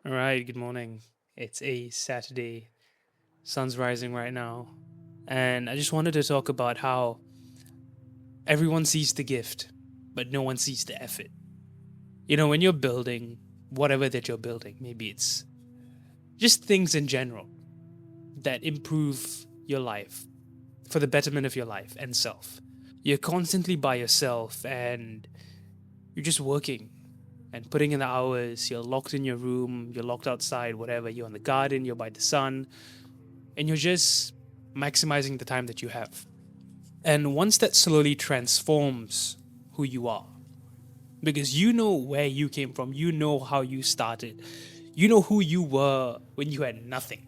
All right, good morning. It's a Saturday. Sun's rising right now. And I just wanted to talk about how everyone sees the gift, but no one sees the effort. When you're building whatever that you're building, maybe it's just things in general that improve your life for the betterment of your life and self. You're constantly by yourself and you're just working and putting in the hours. You're locked in your room, you're locked outside, whatever. You're in the garden, you're by the sun, and you're just maximizing the time that you have. And once that slowly transforms who you are, because you know where you came from, you know how you started, you know who you were when you had nothing,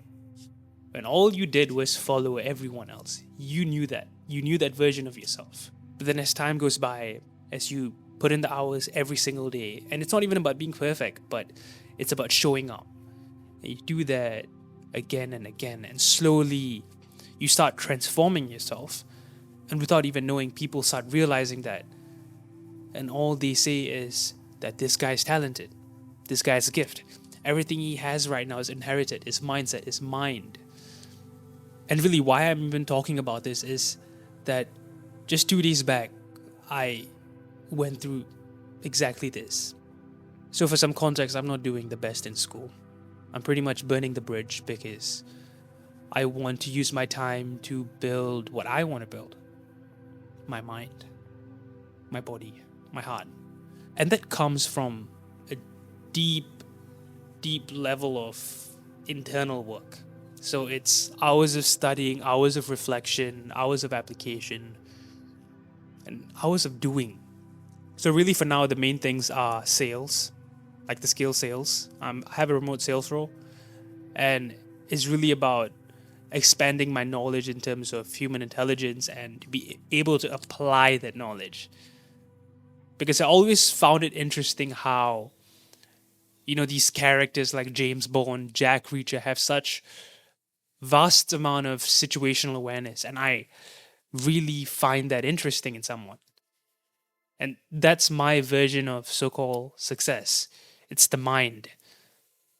when all you did was follow everyone else. You knew that. You knew that version of yourself. But then as time goes by, as you put in the hours every single day, and it's not even about being perfect, but it's about showing up. And you do that again and again, and slowly you start transforming yourself. And without even knowing, people start realizing that. And all they say is that this guy's talented. This guy's a gift. Everything he has right now is inherited. His mindset, his mind. And really, why I'm even talking about this is that just 2 days back, I went through exactly this. So, for some context, I'm not doing the best in school. I'm pretty much burning the bridge because I want to use my time to build what I want to build: my mind, my body, my heart. And that comes from a deep, deep level of internal work. So it's hours of studying, hours of reflection, hours of application, and hours of doing. So, really, for now, the main things are sales, like the skill sales. I have a remote sales role, and it's really about expanding my knowledge in terms of human intelligence and to be able to apply that knowledge. Because I always found it interesting how, these characters like James Bond, Jack Reacher have such vast amount of situational awareness. And I really find that interesting in someone. And that's my version of so-called success. It's the mind.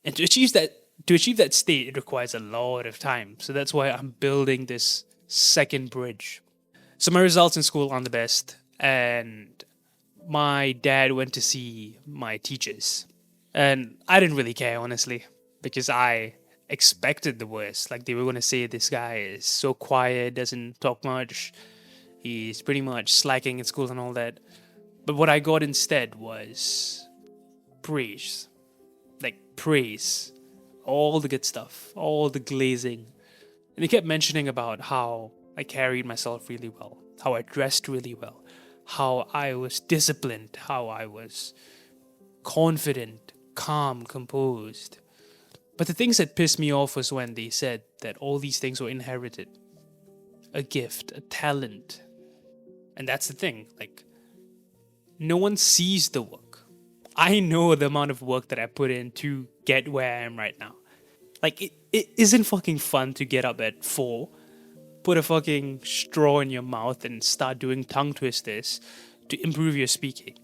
And to achieve that state, it requires a lot of time. So that's why I'm building this second bridge. So my results in school aren't the best, and my dad went to see my teachers. And I didn't really care, honestly, because I expected the worst. Like, they were going to say this guy is so quiet, doesn't talk much, he's pretty much slacking in school and all that. But what I got instead was praise. Like, praise. All the good stuff, all the glazing. And he kept mentioning about how I carried myself really well, how I dressed really well, how I was disciplined, how I was confident, calm, composed. But the things that pissed me off was when they said that all these things were inherited: a gift, a talent. And that's the thing, like, no one sees the work. I know the amount of work that I put in to get where I am right now. Like, it isn't fucking fun to get up at 4, put a fucking straw in your mouth, and start doing tongue twisters to improve your speaking.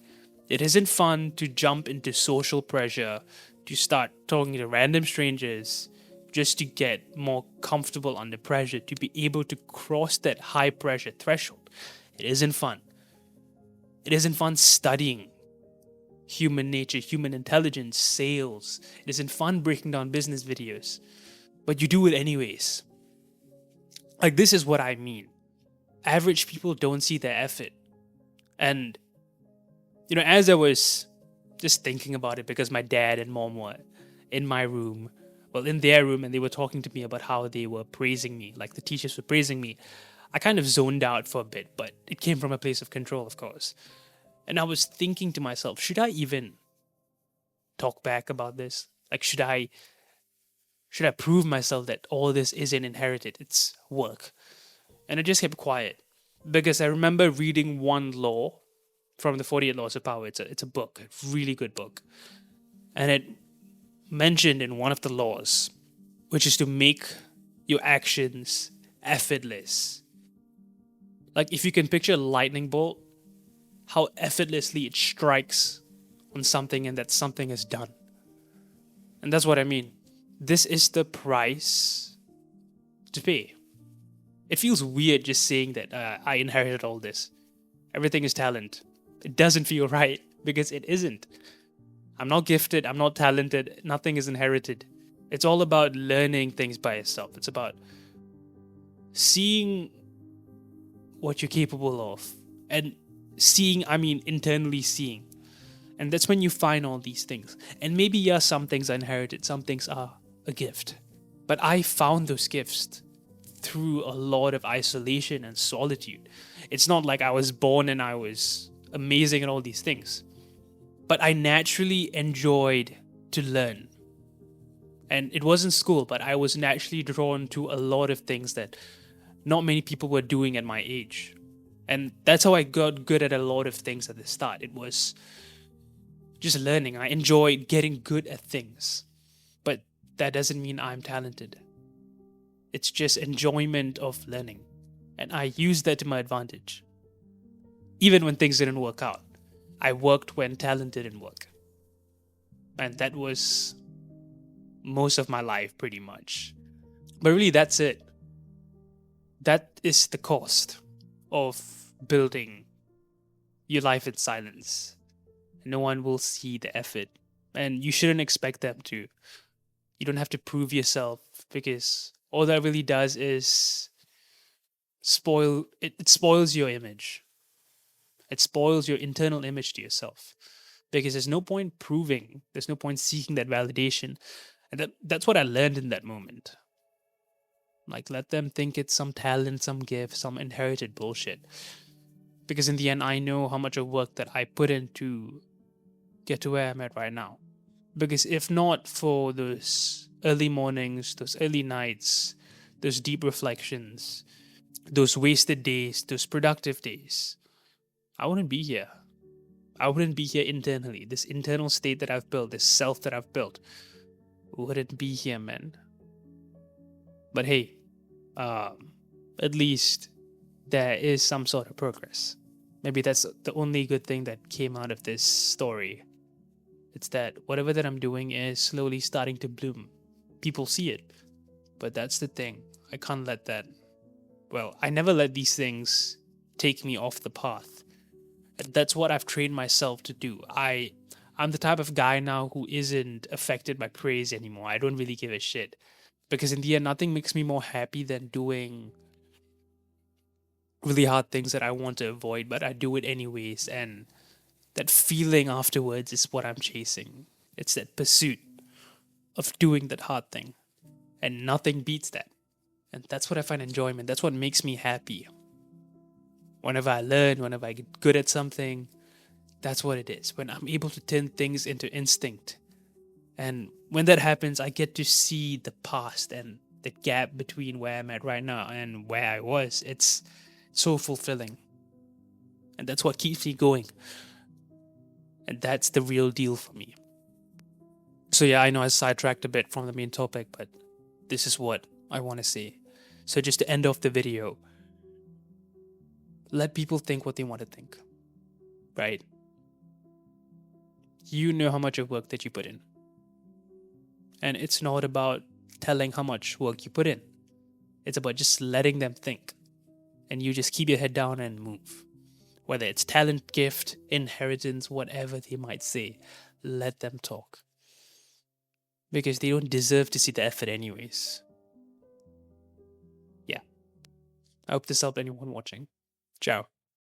It isn't fun to jump into social pressure, to start talking to random strangers just to get more comfortable under pressure, to be able to cross that high pressure threshold. It isn't fun. It isn't fun studying human nature, human intelligence, sales. It isn't fun breaking down business videos, but you do it anyways. Like, this is what I mean. Average people don't see their effort. And, as I was just thinking about it, because my dad and mom were in my room, well, in their room, and they were talking to me about how they were praising me, like the teachers were praising me, I kind of zoned out for a bit, but it came from a place of control, of course. And I was thinking to myself, should I even talk back about this? Like, should I prove myself that all this isn't inherited? It's work. And I just kept quiet because I remember reading one law from the 48 Laws of Power. It's a book, a really good book. And it mentioned in one of the laws, which is to make your actions effortless. Like, if you can picture a lightning bolt, how effortlessly it strikes on something and that something is done. And that's what I mean. This is the price to pay. It feels weird just saying that I inherited all this. Everything is talent. It doesn't feel right because it isn't. I'm not gifted, I'm not talented, nothing is inherited. It's all about learning things by yourself. It's about seeing what you're capable of. And seeing, I mean, internally seeing. And that's when you find all these things. And maybe, yeah, some things are inherited, some things are a gift. But I found those gifts through a lot of isolation and solitude. It's not like I was born and I was amazing at all these things. But I naturally enjoyed to learn. And it wasn't school, but I was naturally drawn to a lot of things that not many people were doing at my age. And that's how I got good at a lot of things at the start. It was just learning. I enjoyed getting good at things. But that doesn't mean I'm talented. It's just enjoyment of learning. And I used that to my advantage. Even when things didn't work out, I worked when talent didn't work. And that was most of my life, pretty much. But really, that's it. That is the cost of building your life in silence. No one will see the effort, and you shouldn't expect them to. You don't have to prove yourself, because all that really does is it spoils your image. It spoils your internal image to yourself, because there's no point proving, there's no point seeking that validation. And that's what I learned in that moment. Like, let them think it's some talent, some gift, some inherited bullshit. Because in the end, I know how much of work that I put in to get to where I'm at right now. Because if not for those early mornings, those early nights, those deep reflections, those wasted days, those productive days, I wouldn't be here. I wouldn't be here internally. This internal state that I've built, this self that I've built, wouldn't be here, man. But hey, at least there is some sort of progress. Maybe that's the only good thing that came out of this story. It's that whatever that I'm doing is slowly starting to bloom. People see it. But that's the thing. I can't let that. Well, I never let these things take me off the path. That's what I've trained myself to do. I'm the type of guy now who isn't affected by praise anymore. I don't really give a shit. Because in the end, nothing makes me more happy than doing really hard things that I want to avoid, but I do it anyways. And that feeling afterwards is what I'm chasing. It's that pursuit of doing that hard thing. And nothing beats that. And that's what I find enjoyment. That's what makes me happy. Whenever I learn, whenever I get good at something, that's what it is. When I'm able to turn things into instinct. And when that happens, I get to see the past and the gap between where I'm at right now and where I was. It's so fulfilling. And that's what keeps me going. And that's the real deal for me. So yeah, I know I sidetracked a bit from the main topic, but this is what I want to say. So just to end off the video, let people think what they want to think, right? You know how much of work that you put in. And it's not about telling how much work you put in. It's about just letting them think. And you just keep your head down and move. Whether it's talent, gift, inheritance, whatever they might say, let them talk. Because they don't deserve to see the effort anyways. Yeah. I hope this helped anyone watching. Ciao.